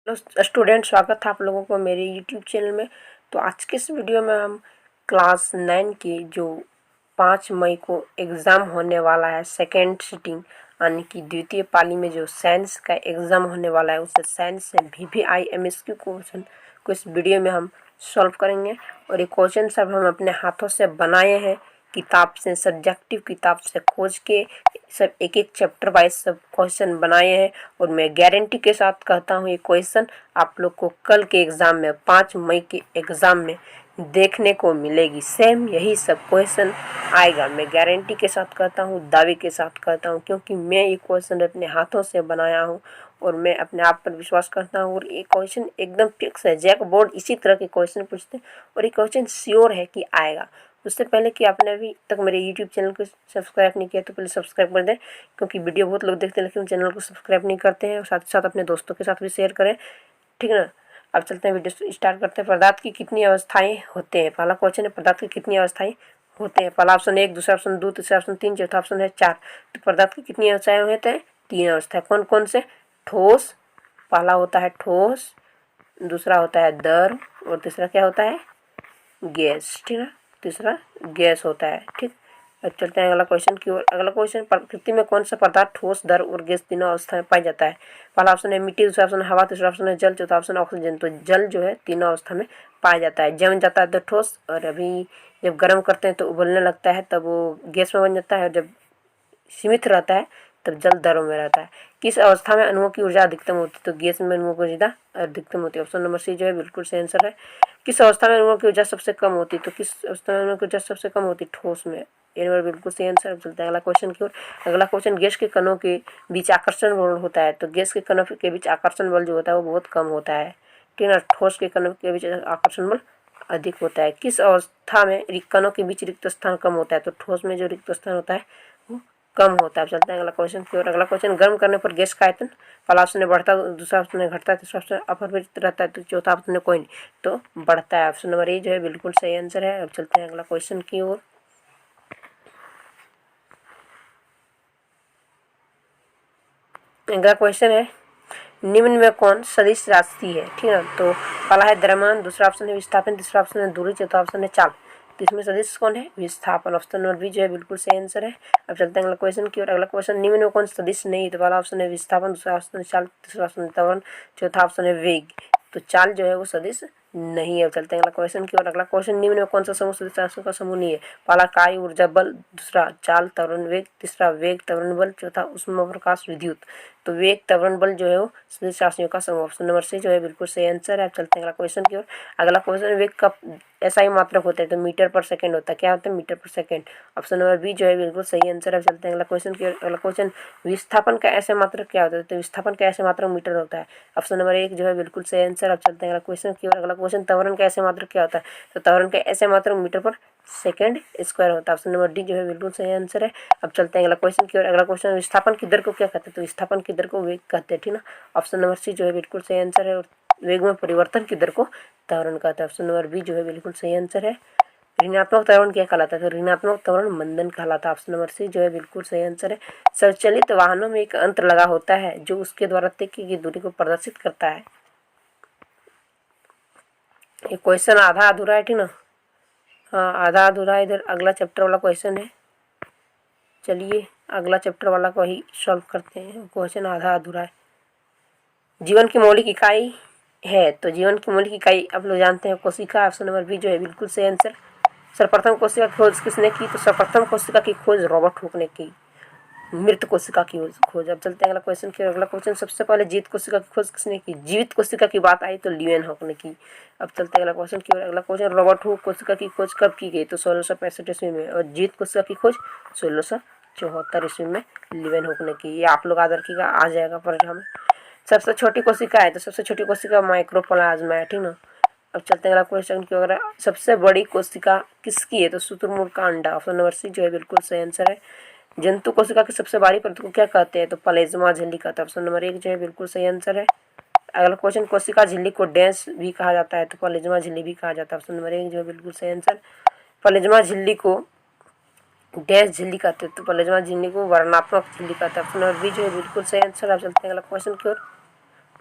Hello student, स्वागत है आप लोगों को मेरे यूट्यूब चैनल में। तो आज के इस वीडियो में हम क्लास 9 की जो 5 मई को एग्ज़ाम होने वाला है, सेकेंड सिटिंग यानी कि द्वितीय पाली में जो साइंस का एग्ज़ाम होने वाला है, उससे साइंस से VVI MSQ क्वेश्चन को इस वीडियो में हम सॉल्व करेंगे। और ये क्वेश्चन सब हम अपने हाथों से बनाए हैं, किताब से, सब्जेक्टिव किताब से खोज के सब एक एक चैप्टर वाइज सब क्वेश्चन बनाए हैं। और मैं गारंटी के साथ कहता हूँ ये क्वेश्चन आप लोग को कल के एग्ज़ाम में, 5 मई के एग्ज़ाम में देखने को मिलेगी। सेम यही सब क्वेश्चन आएगा, मैं गारंटी के साथ कहता हूँ, दावे के साथ कहता हूँ, क्योंकि मैं ये क्वेश्चन अपने हाथों से बनाया हूँ और मैं अपने आप पर विश्वास करता हूँ। और ये क्वेश्चन एकदम फिक्स है, जैक बोर्ड इसी तरह के क्वेश्चन पूछते हैं और ये क्वेश्चन श्योर है कि आएगा। उससे पहले कि आपने अभी तक मेरे यूट्यूब चैनल को सब्सक्राइब नहीं किया तो पहले सब्सक्राइब कर दें, क्योंकि वीडियो बहुत लोग देखते हैं लेकिन चैनल को सब्सक्राइब नहीं करते हैं। और साथ ही साथ अपने दोस्तों के साथ भी शेयर करें, ठीक है ना। अब चलते हैं, वीडियो स्टार्ट करते हैं। पदार्थ की कितनी अवस्थाएं होते हैं। पहला क्वेश्चन है, पदार्थ की कितनी अवस्थाएं होते हैं। पहला ऑप्शन 1, दूसरा ऑप्शन 2, तीसरा ऑप्शन 3, चौथा ऑप्शन है 4। तो पदार्थ की कितनी अवस्थाएं होते हैं? 3 अवस्थाएं। कौन कौन से? ठोस, पहला होता है ठोस, दूसरा होता है द्रव और तीसरा क्या होता है? गैस, ठीक है। तीसरा गैस होता है, ठीक। अब चलते हैं अगला क्वेश्चन की ओर। अगला क्वेश्चन, प्रकृति में कौन सा पदार्थ ठोस, द्रव और गैस तीनों अवस्था में पाया जाता है। पहला ऑप्शन है मिट्टी, दूसरा ऑप्शन है हवा, तीसरा ऑप्शन है जल, चौथा ऑप्शन ऑक्सीजन। तो जल जो है तीनों अवस्था में पाया जाता है। जम जाता है तो ठोस, और अभी जब गर्म करते हैं तो उबलने लगता है तब वो गैस में बन जाता है, और जब सीमित रहता है तब जल द्रव में रहता है। किस अवस्था में अणुओं की ऊर्जा अधिकतम होती है? तो गैस में अणुओं की ऊर्जा अधिकतम होती है। ऑप्शन नंबर सी जो है बिल्कुल सही आंसर है। किस अवस्था में अणुओं की ऊर्जा सबसे कम होती है? तो किस अवस्था में अणुओं की ऊर्जा सबसे कम होती है? ठोस में। ये नंबर बिल्कुल सही आंसर। अब चलते हैं अगला क्वेश्चन की ओर। अगला क्वेश्चन, गैस के कणों के बीच आकर्षण बल होता है। तो गैस के कणों के बीच आकर्षण बल जो होता है वो बहुत कम होता है, ठीक है ना। ठोस के कणों के बीच आकर्षण बल अधिक होता है। किस अवस्था में कणों के बीच रिक्त स्थान कम होता है? तो ठोस में जो रिक्त स्थान होता है वो कम होता है। चलते हैं अगला क्वेश्चन की ओर। अगला क्वेश्चन, गर्म करने पर गैस का आयतन, पहला ऑप्शन है बढ़ता, दूसरा ऑप्शन है घटता, तीसरा ऑप्शन अपरिवर्तित रहता है, तो चौथा ऑप्शन है कोई नहीं, तो बढ़ता है। ऑप्शन नंबर ए जो है बिल्कुल सही आंसर है। अब चलते हैं अगला क्वेश्चन की ओर। अगला क्वेश्चन है, निम्न में कौन सदिश राशि है? ठीक है ना। तो पहला है द्रव्यमान, दूसरा ऑप्शन है विस्थापन, तीसरा ऑप्शन है दूरी, चौथा ऑप्शन है चाल। तो इसमें सदिश कौन है? विस्थापन। ऑप्शन नंबर बी जो है बिल्कुल सही आंसर है। अब चलते हैं अगला क्वेश्चन की ओर। अगला क्वेश्चन, निम्न में कौन सदिश नहीं है? तो पहला ऑप्शन है विस्थापन, दूसरा ऑप्शन है चाल, तीसरा ऑप्शन है त्वरण, चौथा ऑप्शन है वेग। तो चाल जो है वो सदिश नहीं है। अब चलते हैं अगला क्वेश्चन की ओर। अगला क्वेश्चन, निम्न में कौन सा समूह सदिश राशियों का समूह नहीं है? पहला कार्य ऊर्जा बल, दूसरा चाल त्वरण वेग, तीसरा वेग त्वरण बल, चौथा ऊष्मा प्रकाश विद्युत। तो वेग त्वरण बल जो है वो सदिश राशियों का समूह। ऑप्शन नंबर सी जो है बिल्कुल सही आंसर है। अब चलते हैं अगला क्वेश्चन की ओर। अगला क्वेश्चन, वेग का SI मात्रक होता है, तो मीटर पर सेकंड होता है। क्या होता है? मीटर पर सेकंड। ऑप्शन नंबर बी जो है बिल्कुल सही आंसर है। अब चलते हैं अगला क्वेश्चन की ओर। अगला क्वेश्चन, विस्थापन का SI मात्रक क्या होता है? तो विस्थापन का SI मात्रक मीटर होता है। ऑप्शन नंबर 1 जो है बिल्कुल सही आंसर। अब चलते हैं अगला क्वेश्चन की ओर। अगला क्वेश्चन, त्वरण का SI मात्रक क्या होता है? तो त्वरण का SI मात्रक मीटर पर सेकंड स्क्वायर होता है। ऑप्शन नंबर डी जो है बिल्कुल सही आंसर है। अब चलते हैं अगला क्वेश्चन की ओर। अगला क्वेश्चन, विस्थापन की दर को क्या कहते हैं? तो विस्थापन की दर को वेग कहते हैं, ठीक ना। ऑप्शन नंबर सी जो है बिल्कुल सही आंसर है। और वेग में परिवर्तन की दर को त्वरण कहते हैं। ऑप्शन नंबर बी जो है बिल्कुल सही आंसर है। ऋणात्मक त्वरण क्या कहलाता है? तो ऋणात्मक त्वरण मंदन कहलाता है। ऑप्शन नंबर सी जो है बिल्कुल सही आंसर है। स्वचालित वाहनों में एक यंत्र लगा होता है जो उसके द्वारा तय की गई दूरी को प्रदर्शित करता है। ये क्वेश्चन आधा अधूरा है, ठीक ना। हाँ, आधा अधूरा है। इधर अगला चैप्टर वाला क्वेश्चन है। चलिए अगला चैप्टर वाला को ही सॉल्व करते हैं। क्वेश्चन आधा अधूरा है। जीवन की मौलिक इकाई है, तो जीवन की मौलिक इकाई आप लोग जानते हैं, कोशिका। ऑप्शन नंबर बी जो है बिल्कुल सही आंसर। सर्वप्रथम कोशिका की खोज किसने की? तो सर्वप्रथम कोशिका की खोज रॉबर्ट हुक ने की, मृत कोशिका की खोज। अब चलते हैं अगला क्वेश्चन की। अगला क्वेश्चन, सबसे पहले जीवित कोशिका की खोज किसने की? जीवित कोशिका की बात आई तो ल्यूएन हॉक ने की। अब चलते हैं अगला क्वेश्चन की। अगला क्वेश्चन, रॉबर्ट हुक कोशिका की खोज कब की गई? तो 1665 ईस्वी में। और जीवित कोशिका की खोज 1674 ईस्वी में ल्यूएन हॉक ने की। ये आप लोग याद रखिएगा, आ जाएगा परीक्षा में। सबसे छोटी कोशिका है, तो सबसे छोटी कोशिका माइक्रोप्लाज्मा है, ठीक ना। अब चलते हैं अगला क्वेश्चन की। अगर सबसे बड़ी कोशिका किसकी है? तो शुतुरमुर्ग का अंडा। ऑप्शन नंबर सी जो है बिल्कुल सही आंसर है। जंतु कोशिका की सबसे बाहरी परत को क्या कहते हैं? तो प्लाज्मा झिल्ली कहते हैं। ऑप्शन नंबर 1 जो है बिल्कुल सही आंसर है। अगला क्वेश्चन, कोशिका झिल्ली को डैश भी कहा जाता है, तो प्लाज्मा झिल्ली भी कहा जाता है। ऑप्शन नंबर 1 जो है बिल्कुल सही आंसर। प्लाज्मा झिल्ली को डैश झिल्ली कहते हैं, तो प्लाज्मा झिल्ली को वर्णात्मक झिल्ली कहते हैं। ऑप्शन नंबर बी जो है बिल्कुल सही आंसर। अब चलते हैं अगला क्वेश्चन की ओर।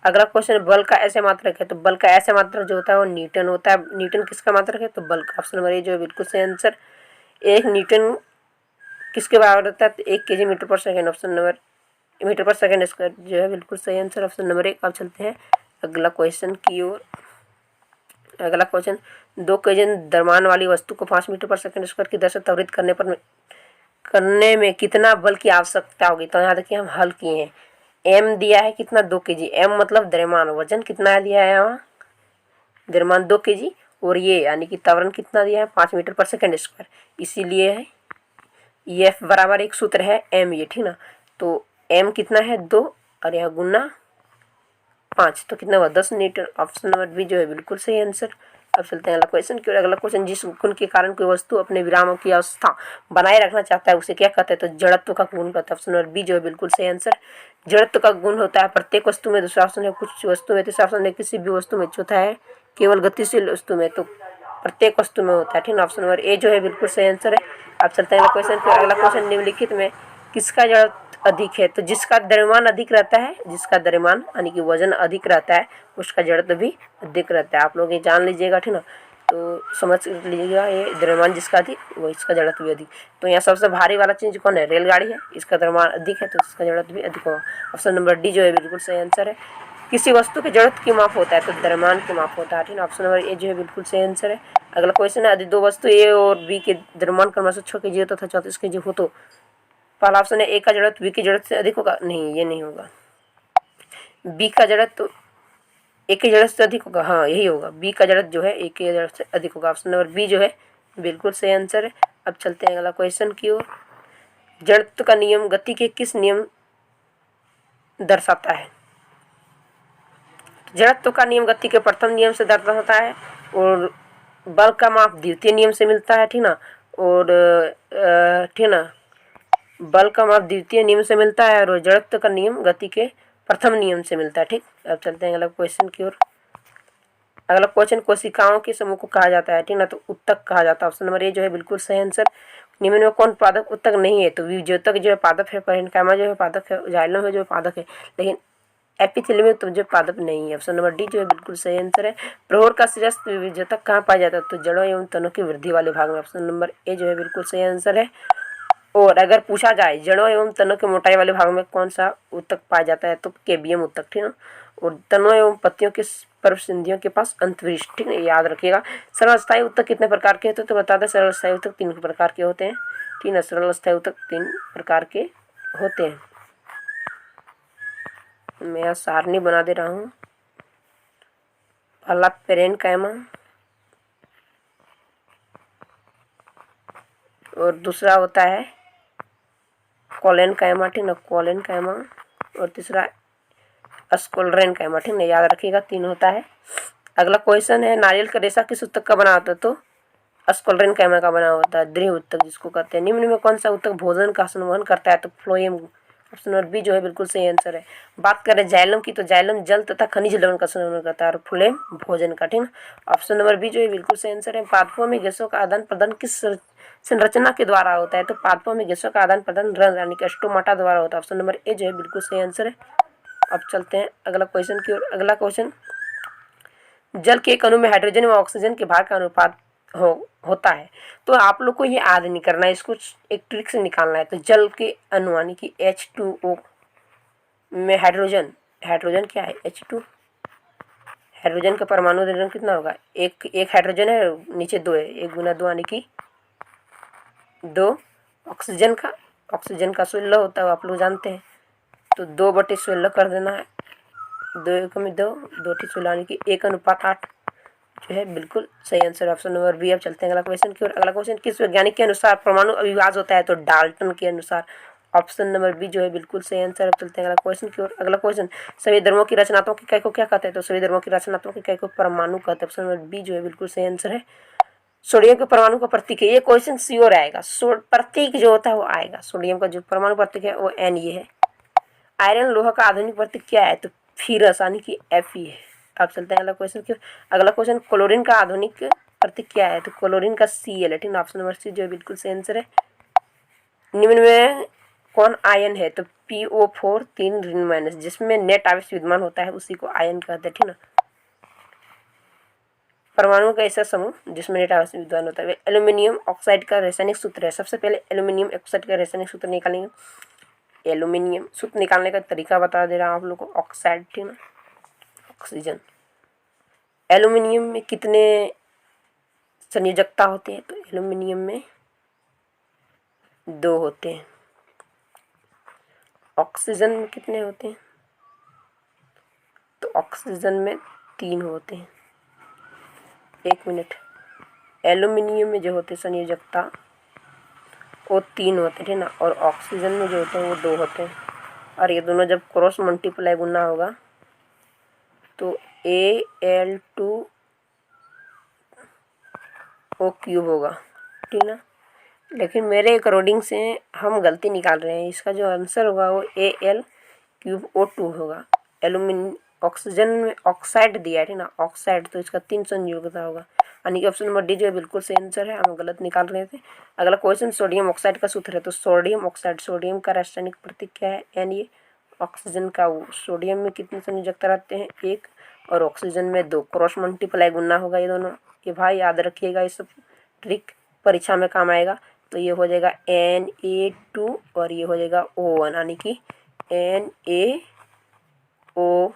अगला क्वेश्चन, बल का ऐसे मात्रक है, तो बल का ऐसे मात्रक जो होता है वो न्यूटन होता है। न्यूटन किसका मात्रक है, तो बल का। ऑप्शन नंबर ए जो है बिल्कुल सही आंसर। 1 न्यूटन किसके बराबर होता है, तो 1 kg मीटर पर सेकेंड। ऑप्शन नंबर मीटर पर सेकेंड स्क्वायर जो है बिल्कुल सही आंसर, ऑप्शन नंबर 1। अब चलते हैं अगला क्वेश्चन की ओर। अगला क्वेश्चन, 2 kg द्रव्यमान वाली वस्तु को 5 मीटर पर सेकेंड स्क्वायर की दर से त्वरित करने में कितना बल की आवश्यकता होगी। तो यहाँ देखिए हम हल किए हैं। एम दिया है कितना, 2 kg। एम मतलब द्रव्यमान, वजन कितना दिया है यहाँ, द्रव्यमान 2 kg, और ये यानी कि त्वरण कितना दिया है, 5 मीटर पर सेकेंड स्क्वायर। इसीलिए है एफ बराबर एक सूत्र है एम, ये ठीक ना। तो एम कितना है 2 और यहाँ गुना 5, तो कितना हुआ 10 न्यूटन। ऑप्शन नंबर बी जो है बिल्कुल सही आंसर। अब चलते हैं अगला क्वेश्चन की ओर। अगला क्वेश्चन, जिस गुण के कारण कोई वस्तु अपने विरामों की अवस्था बनाए रखना चाहता है उसे क्या कहते हैं, तो जड़त्व का गुण कहते हैं। ऑप्शन नंबर बी जो है बिल्कुल सही आंसर। जड़त्व का गुण होता है प्रत्येक वस्तु में, दूसरा ऑप्शन है कुछ वस्तु में, तीसरा ऑप्शन है किसी भी वस्तु में, चौथा है केवल गतिशील वस्तु में, तो प्रत्येक वस्तु में होता है, ठीक है। ऑप्शन नंबर ए जो है बिल्कुल सही आंसर है। अब चलते हैं अगला क्वेश्चन की ओर। अगला क्वेश्चन, निम्नलिखित में किसका जड़त्व अधिक है, तो जिसका द्रव्यमान अधिक रहता है, जिसका द्रव्यमान यानी कि वजन अधिक रहता है उसका जड़त्व भी अधिक रहता है। आप लोग ये जान लीजिएगा, ठीक ना, तो समझ लीजिएगा, ये द्रव्यमान जिसका अधिक वो इसका जड़त्व भी अधिक। तो यहाँ सबसे भारी वाला चीज कौन है, रेलगाड़ी है, इसका द्रव्यमान अधिक है तो इसका जड़त्व भी अधिक होगा। ऑप्शन नंबर डी जो है बिल्कुल सही आंसर है। किसी वस्तु के जड़त्व की माप होता है तो द्रव्यमान की माप होता है, ठीक है। ऑप्शन नंबर ए जो है बिल्कुल सही आंसर है। अगला क्वेश्चन है, यदि 2 वस्तु ए और बी के द्रव्यमान क्रमशः 6 kg तथा 34 kg हो तो पहला ऑप्शन है ए का जड़त्व बी की जड़त्व से अधिक होगा, नहीं ये नहीं होगा। बी का जड़त्व ए की जड़त्व से अधिक होगा, हाँ यही होगा, बी का जड़त्व जो है ए की जड़त्व से अधिक होगा। ऑप्शन नंबर बी जो है बिल्कुल सही आंसर है। अब चलते हैं अगला क्वेश्चन की ओर। जड़त्व का नियम गति के किस नियम दर्शाता है, जड़त्व का नियम गति के प्रथम नियम से दर्शाता है, और बल का माप द्वितीय नियम से मिलता है, ठीक ना, और ठीक ना, बल का माप द्वितीय नियम से मिलता है और जड़त्व का नियम गति के प्रथम नियम से मिलता है, ठीक। अब चलते हैं अगला क्वेश्चन की ओर। अगला क्वेश्चन, कोशिकाओं के समूह को कहा जाता है, ठीक ना, तो उत्तक कहा जाता है। ऑप्शन नंबर ए जो है बिल्कुल सही आंसर। निम्न में कौन पादप उत्तक नहीं है, तो विभज्योतक जो है पादप है, पैरेन्काइमा जो है पादप है, जाइलम है जो है पादप है, लेकिन एपिथेलियम में तो जो पादप नहीं है। ऑप्शन नंबर डी जो है बिल्कुल सही आंसर है। प्रहर का शिरस्त्र विभज्योतक कहाँ पाया जाता है, तो जड़ों एवं तनों की वृद्धि वाले भाग में। ऑप्शन नंबर ए जो है बिल्कुल सही आंसर है। और अगर पूछा जाए जड़ों एवं तनों के मोटाई वाले भाग में कौन सा उत्तक पाया जाता है, तो केबियम उत्तक, ठीक है। और तनों एवं पत्तियों के पर्वसंधियों के पास अंतरिक्ष, ठीक है, याद रखिएगा। सरल स्थायी उत्तक कितने प्रकार के होते हैं, तो बता दें सरल स्थायी उत्तक 3 प्रकार के होते हैं, ठीक है। सरल स्थायी उत्तक 3 प्रकार के होते हैं। मैं यहाँ सारणी बना दे रहा हूँ। पहला पैरेन्काइमा, और दूसरा होता है कोलेनकाइमा, ठीक ना, कोलेनकाइमा, और तीसरा स्क्लेरेनकाइमा, ठीक ना, याद रखिएगा 3 होता है। अगला क्वेश्चन है, नारियल का रेशा किस उत्तक का बना होता है, तो स्क्लेरेनकाइमा का बना होता है, दृढ़ उत्तक जिसको कहते हैं। निम्न में कौन सा उत्तक भोजन का संवहन करता है, तो फ्लोएम। ऑप्शन नंबर बी जो है बिल्कुल सही आंसर है। बात करें जाइलम की, तो जाइलम जल तथा खनिज लवण का संवहन करता है और फ्लोएम भोजन का, ठीक ना। ऑप्शन नंबर बी जो है बिल्कुल सही आंसर है। पादपों में गैसों का आदान प्रदान किस संरचना के द्वारा होता है, तो पादपों में गैसों का आदान प्रदान रंध्र यानी कि स्टोमाटा द्वारा होता है। ऑप्शन नंबर ए जो है बिल्कुल सही आंसर है। अब चलते हैं अगला क्वेश्चन की ओर। अगला क्वेश्चन, जल के एक अणु में हाइड्रोजन व ऑक्सीजन के भार का अनुपात होता है, तो आप लोग को ये याद नहीं करना है, इसको एक ट्रिक से निकालना है। तो जल के अणु यानी कि H2O में हाइड्रोजन क्या है, H2। हाइड्रोजन का परमाणु द्रव्यमान कितना होगा, एक हाइड्रोजन है, नीचे 2 है, 1 गुना 2 यानी कि 2। ऑक्सीजन का 16 होता है, आप लोग जानते हैं, तो 2/16 कर देना है, 2 एकम में 2, 2/16 यानी कि 1:8 जो है बिल्कुल सही आंसर, ऑप्शन नंबर बी। अब चलते हैं अगला क्वेश्चन की ओर। अगला क्वेश्चन, किस वैज्ञानिक के अनुसार परमाणु अविभाज्य होता है, तो डाल्टन के अनुसार। ऑप्शन नंबर बी जो है बिल्कुल सही आंसर। अब चलते हैं अगला क्वेश्चन की ओर। अगला क्वेश्चन, सभी धर्मों की रचनात्मक इकाई को क्या कहते हैं, तो सभी धर्मों की रचनात्मक इकाई को परमाणु कहते हैं। ऑप्शन नंबर बी जो है बिल्कुल सही आंसर है। सोडियम के परमाणु का प्रतीक है, ये क्वेश्चन श्योर आएगा, प्रतीक जो होता है वो आएगा। सोडियम का जो परमाणु प्रतीक है वो N ये है। आयरन लोहा का आधुनिक प्रतीक क्या है, तो फीरस यानी कि Fe है। अब चलते हैं अगला क्वेश्चन की। अगला क्वेश्चन, क्लोरीन का आधुनिक प्रतीक क्या है, तो क्लोरीन का Cl है, ठीक है। ऑप्शन नंबर सी जो है बिल्कुल सही आंसर है। निम्न में कौन आयन है? तो PO4 3 ऋण माइनस, जिसमें नेट आवेश विद्यमान होता है उसी को आयन कहते हैं, ठीक ना। परमाणु का ऐसा समूह जिसमें नेट आवेश विद्यमान होता है। एल्यूमिनियम ऑक्साइड का रासायनिक सूत्र है। सबसे पहले एल्यूमिनियम ऑक्साइड का रासायनिक सूत्र निकालेंगे। एल्यूमिनियम सूत्र निकालने का तरीका बता दे रहा हूँ आप लोग को। ऑक्साइड, ठीक ना, ऑक्सीजन। एल्यूमिनियम में कितने संयोजकता होती है? तो एल्यूमिनियम में 2 होते हैं। ऑक्सीजन में कितने होते हैं? तो ऑक्सीजन में 3 होते हैं। 1 मिनट। एल्यूमिनियम में जो होते हैं संयोजकता वो 3 होते हैं ना, और ऑक्सीजन में जो होते हैं वो 2 होते हैं। और ये दोनों जब क्रॉस मल्टीप्लाई गुना होगा तो Al2O क्यूब होगा, ठीक ना। लेकिन मेरे अकॉर्डिंग से हम गलती निकाल रहे हैं। इसका जो आंसर होगा वो Al3O2 होगा। एल्यूमिनियम ऑक्सीजन में ऑक्साइड दिया है, ठीक ना, ऑक्साइड, तो इसका 3 संयोजकता होगा, यानी कि ऑप्शन नंबर डी जो है बिल्कुल सही आंसर है। हम गलत निकाल रहे थे। अगला क्वेश्चन सोडियम ऑक्साइड का सूत्र है। तो सोडियम ऑक्साइड, सोडियम का रासायनिक प्रतीक क्या है? Na। ऑक्सीजन का वो, सोडियम में कितने संयोजकता रहते हैं? 1, और ऑक्सीजन में 2। क्रॉस मल्टीप्लाई गुना होगा ये दोनों। ये भाई याद रखिएगा, ये सब ट्रिक परीक्षा में काम आएगा। तो ये हो जाएगा Na2 और ये हो जाएगा O1, यानी कि Na2O,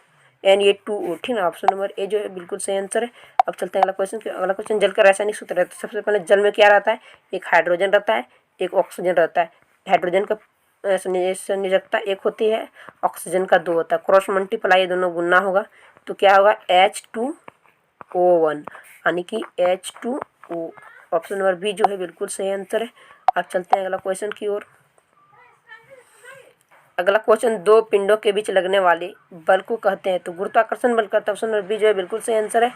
ठीक ना। ऑप्शन नंबर ए जो है बिल्कुल सही आंसर है। अब चलते हैं अगला क्वेश्चन। अगला क्वेश्चन जल का रासायनिक सूत्र है। तो सबसे पहले जल में क्या रहता है? एक हाइड्रोजन रहता है, एक ऑक्सीजन रहता है। हाइड्रोजन का संयोजकता 1 होती है, ऑक्सीजन का 2 होता है। क्रॉस मल्टीप्लाई ये दोनों गुना होगा तो क्या होगा? H2O1, यानी कि H2O। ऑप्शन नंबर बी जो है बिल्कुल सही आंसर है। अब चलते हैं अगला क्वेश्चन की ओर। अगला क्वेश्चन 2 पिंडों के बीच लगने वाले बल को कहते हैं। तो गुरुत्वाकर्षण बल कहता है। ऑप्शन नंबर बी जो है बिल्कुल सही आंसर है।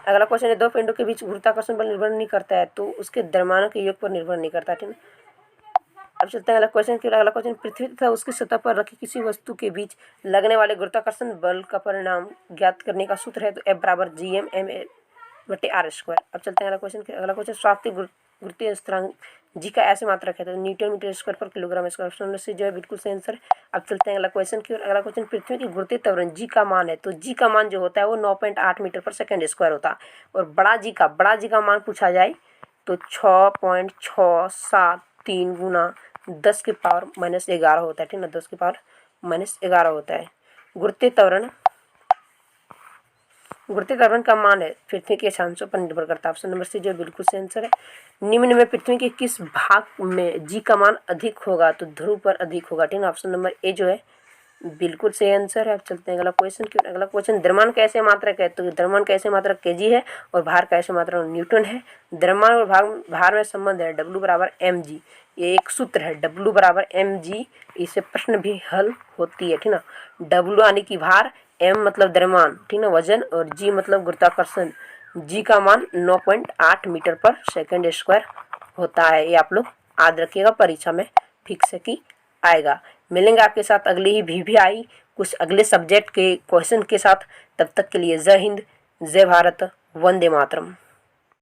अगला क्वेश्चन है 2 पिंडों के बीच गुरुत्वाकर्षण बल निर्भर नहीं करता है, तो उसके द्रव्यमानों के योग पर निर्भर नहीं करता, ठीक है। अब चलते हैं अगला क्वेश्चन की। अगला क्वेश्चन पृथ्वी तथा उसकी सतह पर रखी किसी वस्तु के बीच लगने वाले गुरुत्वाकर्षण बल का परिणाम ज्ञात करने का सूत्र है। तो F बराबर GM/m/r²। अब चलते हैं अगला क्वेश्चन। अगला क्वेश्चन स्वाभाविक गुरुत्वीय स्थिरांक जी का ऐसे मात्रक है। तो न्यूटन मीटर स्क्वायर पर किलोग्राम स्क्वायर। ऑप्शन से जो है बिल्कुल सही आंसर है। अब चलते हैं अगला क्वेश्चन की ओर। अगला क्वेश्चन पृथ्वी की गुरुत्वीय त्वरण जी का मान है। तो जी का मान जो होता है वो 9.8 मीटर पर सेकेंड स्क्वायर होता है। और बड़ा जी का मान पूछा जाए तो 6.673 गुना 10 की पावर -11 होता है, ठीक ना। 10 की पावर -11 होता है। गुरुत्वीय त्वरण का मान है पृथ्वी के अक्षांशों पर निर्भर करता है। ऑप्शन नंबर सी जो बिल्कुल सही आंसर है। निम्न में पृथ्वी के किस भाग में जी का मान अधिक होगा? तो ध्रुव पर अधिक होगा, ठीक है। ऑप्शन नंबर ए जो है बिल्कुल सही आंसर है। अब चलते हैं अगला क्वेश्चन की। अगला क्वेश्चन द्रव्यमान का ऐसे मात्रक है। तो द्रव्यमान का ऐसे मात्रक केजी है और भार का ऐसे मात्रक न्यूटन है। द्रव्यमान और भार में संबंध है W बराबर mg। ये एक सूत्र है W बराबर mg। इससे प्रश्न भी हल होती है, ठीक ना। W यानी कि भार, m मतलब द्रव्यमान, ठीक ना, वजन, और g मतलब गुरुत्वाकर्षण। g का मान 9.8 मीटर पर सेकेंड स्क्वायर होता है। ये आप लोग याद रखिएगा, परीक्षा में फिक्स है कि आएगा। मिलेंगे आपके साथ अगली ही VVI कुछ अगले सब्जेक्ट के क्वेश्चन के साथ। तब तक के लिए जय हिंद, जय भारत, वंदे मातरम।